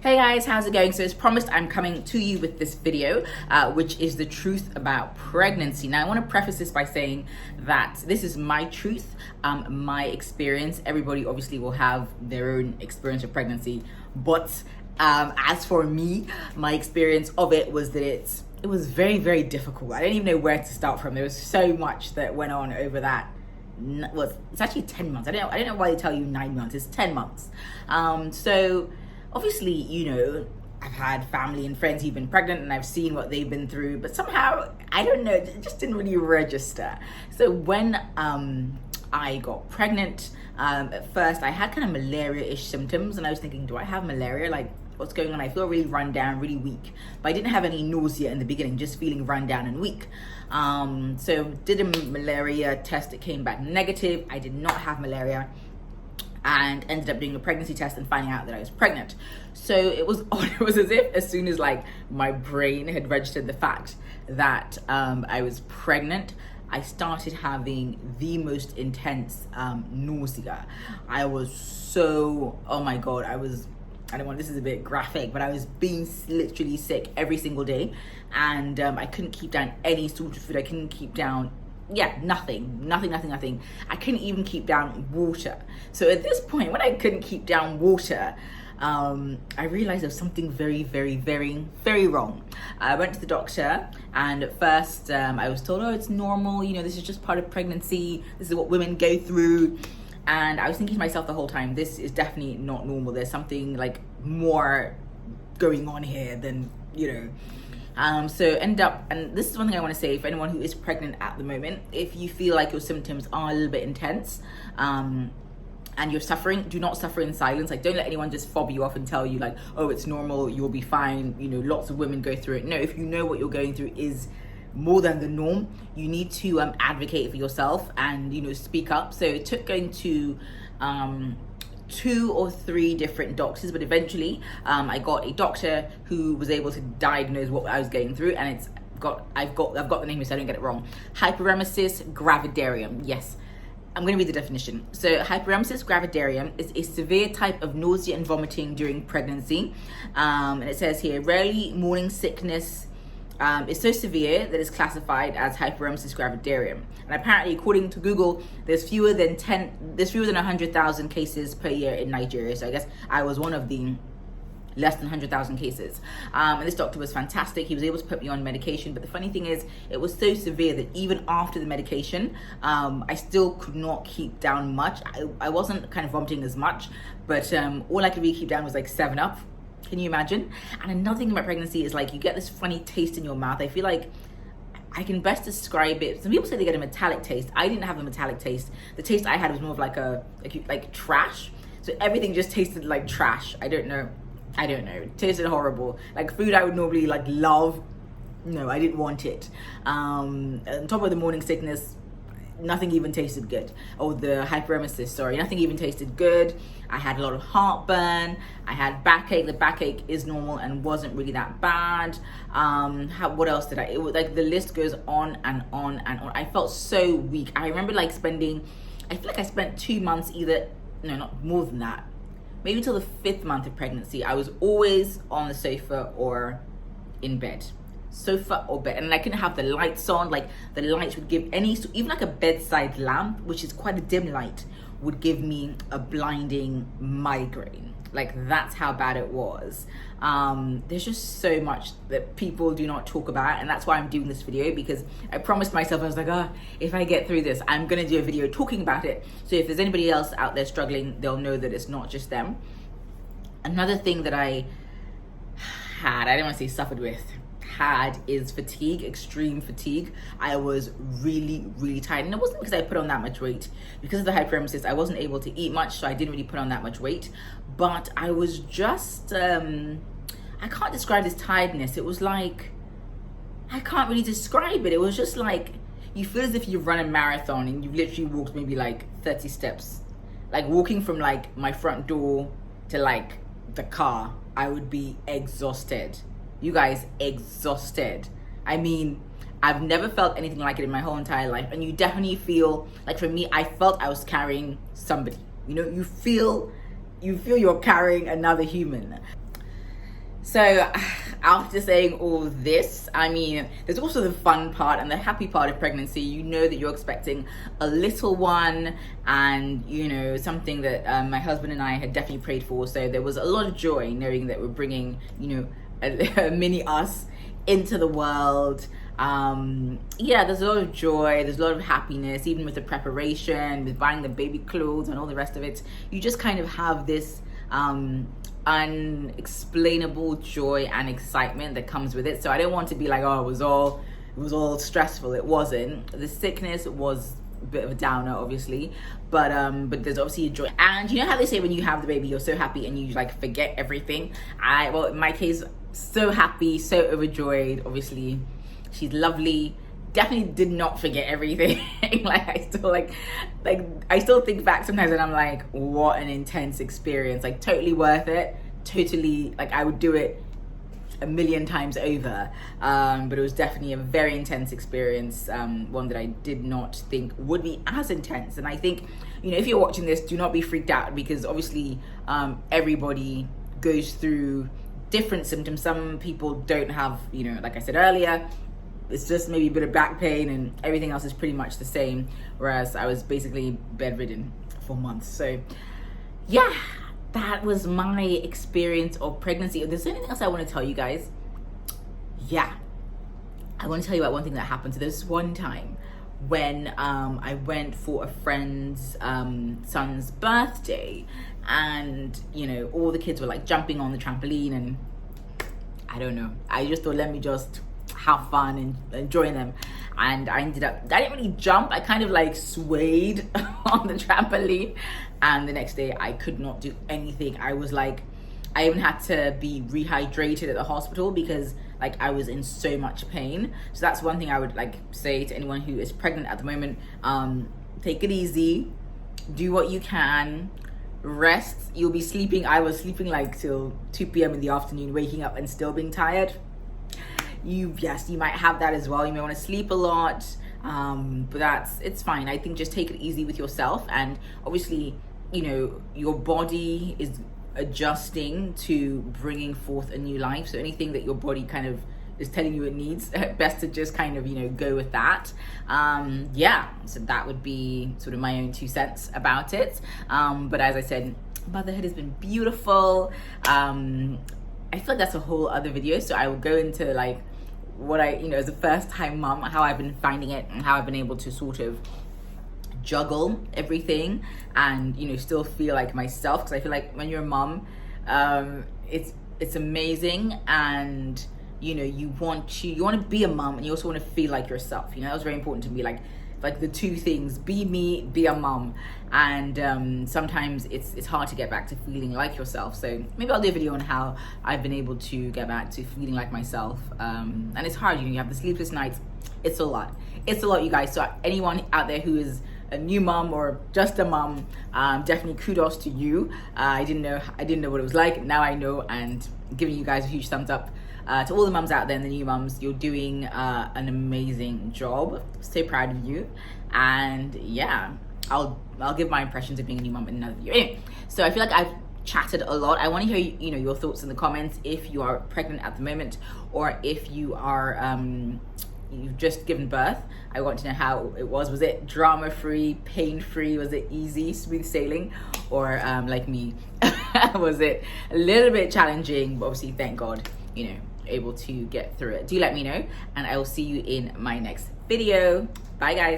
Hey guys, how's it going? So as promised, I'm coming to you with this video, which is the truth about pregnancy. Now, I want to preface this by saying that this is my truth, my experience. Everybody obviously will have their own experience of pregnancy, but as for me, my experience of it was that it was very, very difficult. I didn't even know where to start from. There was so much that went on over that. Well, it's actually 10 months. I don't know why they tell you 9 months. It's 10 months. So obviously, you know, I've had family and friends who've been pregnant and I've seen what they've been through, but somehow, I don't know, it just didn't really register. So when I got pregnant, at first I had kind of malaria-ish symptoms and I was thinking, do I have malaria? Like, what's going on? I feel really run down, really weak. But I didn't have any nausea in the beginning, just feeling run down and weak. So did a malaria test, it came back negative. I did not have malaria, and ended up doing a pregnancy test and finding out that I was pregnant. So it was odd. It was as if as soon as like my brain had registered the fact that I was pregnant, I started having the most intense nausea. I was so, oh my God, this is a bit graphic, but I was being literally sick every single day. And I couldn't keep down any sort of food. I couldn't keep down nothing. I couldn't even keep down water. So at this point, when I couldn't keep down water, I realized there was something very, very, very, very wrong. I went to the doctor, and at first I was told, oh, it's normal, you know, this is just part of pregnancy, this is what women go through. And I was thinking to myself the whole time, this is definitely not normal. There's something like more going on here than, you know. So end up, and this is one thing I want to say for anyone who is pregnant at the moment, if you feel like your symptoms are a little bit intense, and you're suffering, do not suffer in silence. Like, don't let anyone just fob you off and tell you like, oh, it's normal, you'll be fine. You know, lots of women go through it. No, if you know what you're going through is more than the norm, you need to advocate for yourself and, you know, speak up. So it took going to 2 or 3 different doctors, but eventually I got a doctor who was able to diagnose what I was going through, and I've got the name so I don't get it wrong. Hyperemesis gravidarum. Yes, I'm going to read the definition. So hyperemesis gravidarum is a severe type of nausea and vomiting during pregnancy, and it says here, rarely morning sickness is so severe that it's classified as hyperemesis gravidarum. And apparently, according to Google, there's fewer than 100,000 cases per year in Nigeria. So I guess I was one of the less than 100,000 cases. And this doctor was fantastic. He was able to put me on medication. But the funny thing is, it was so severe that even after the medication, I still could not keep down much. I wasn't kind of vomiting as much, but all I could really keep down was like 7-Up. Can you imagine? And another thing about pregnancy is like you get this funny taste in your mouth. I feel like I can best describe it. Some people say they get a metallic taste. I didn't have a metallic taste. The taste I had was more of like trash. So everything just tasted like trash. I don't know. It tasted horrible. Like food I would normally like love. No, I didn't want it. On top of the morning sickness, nothing even tasted good. Oh, the hyperemesis, sorry. Nothing even tasted good. I had a lot of heartburn. I had backache. The backache is normal and wasn't really that bad. What else did it was like the list goes on and on and on. I felt so weak. I remember like I feel like I spent 2 months not more than that. Maybe till the 5th month of pregnancy, I was always on the sofa or in bed. Sofa or bed, and I couldn't have the lights on. Like the lights would give even like a bedside lamp, which is quite a dim light, would give me a blinding migraine. Like that's how bad it was. There's just so much that people do not talk about, and that's why I'm doing this video, because I promised myself, I was like, if I get through this, I'm gonna do a video talking about it, so if there's anybody else out there struggling, they'll know that it's not just them. Another thing that I don't want to say suffered with, is fatigue, extreme fatigue. I was really, really tired, and it wasn't because I put on that much weight. Because of the hyperemesis, I wasn't able to eat much, so I didn't really put on that much weight. But I was just, I can't describe this tiredness. It was like, I can't really describe it. It was just like, you feel as if you run a marathon and you've literally walked maybe like 30 steps. Like walking from like my front door to like the car, I would be exhausted. You guys, exhausted. I mean, I've never felt anything like it in my whole entire life. And you definitely feel, like for me, I felt I was carrying somebody. You know, you feel you're carrying another human. So after saying all this, I mean, there's also the fun part and the happy part of pregnancy. You know that you're expecting a little one, and you know, something that my husband and I had definitely prayed for. So there was a lot of joy knowing that we're bringing, you know, a mini us into the world. Yeah, there's a lot of joy, there's a lot of happiness, even with the preparation, with buying the baby clothes and all the rest of it. You just kind of have this unexplainable joy and excitement that comes with it. So I don't want to be like, oh, it was all stressful. It wasn't. The sickness was a bit of a downer, obviously, but there's obviously a joy. And you know how they say when you have the baby you're so happy and you like forget everything? Well, in my case, so happy, so overjoyed. Obviously she's lovely, definitely did not forget everything. Like I still think back sometimes and I'm like, what an intense experience, like totally worth it, totally, like I would do it a million times over. But it was definitely a very intense experience, one that I did not think would be as intense. And I think, you know, if you're watching this, do not be freaked out, because obviously everybody goes through different symptoms. Some people don't have, you know, like I said earlier, it's just maybe a bit of back pain and everything else is pretty much the same, whereas I was basically bedridden for months. So yeah, that was my experience of pregnancy. If there's anything else I want to tell you guys, yeah, I want to tell you about one thing that happened. So there's one time when I went for a friend's son's birthday, and you know, all the kids were like jumping on the trampoline, and I don't know, I just thought, let me just have fun and join them. And I didn't really jump, I kind of like swayed on the trampoline, and the next day I could not do anything. I was like, I even had to be rehydrated at the hospital because like I was in so much pain. So that's one thing I would like say to anyone who is pregnant at the moment. Take it easy, do what you can, rest. You'll be sleeping. I was sleeping like till 2 p.m. in the afternoon, waking up and still being tired. Yes, you might have that as well. You may want to sleep a lot, but it's fine. I think just take it easy with yourself, and obviously, you know, your body is adjusting to bringing forth a new life. So anything that your body kind of is telling you it needs, best to just kind of, you know, go with that. Yeah, so that would be sort of my own 2 cents about it. But as I said, motherhood has been beautiful. I feel like that's a whole other video, so I will go into like what I, you know, as a first time mom, how I've been finding it and how I've been able to sort of juggle everything and, you know, still feel like myself. Because I feel like when you're a mom, it's amazing, and you know, you want to be a mom, and you also want to feel like yourself. You know, that was very important to me, like the 2 things: be me, be a mom. And sometimes it's hard to get back to feeling like yourself. So maybe I'll do a video on how I've been able to get back to feeling like myself. And it's hard, you know, you have the sleepless nights. It's a lot, you guys. So anyone out there who is a new mom or just a mom, definitely kudos to you. I didn't know what it was like. Now I know, and giving you guys a huge thumbs up. To all the mums out there and the new mums, you're doing an amazing job. So proud of you. And yeah, I'll give my impressions of being a new mum in another video. Anyway, so I feel like I've chatted a lot. I want to hear, you know, your thoughts in the comments if you are pregnant at the moment, or if you are you've just given birth. I want to know how it was. Was it drama free, pain free? Was it easy, smooth sailing? Or like me, was it a little bit challenging? But obviously, thank God, you know, able to get through it. Do let me know, and I will see you in my next video. Bye guys.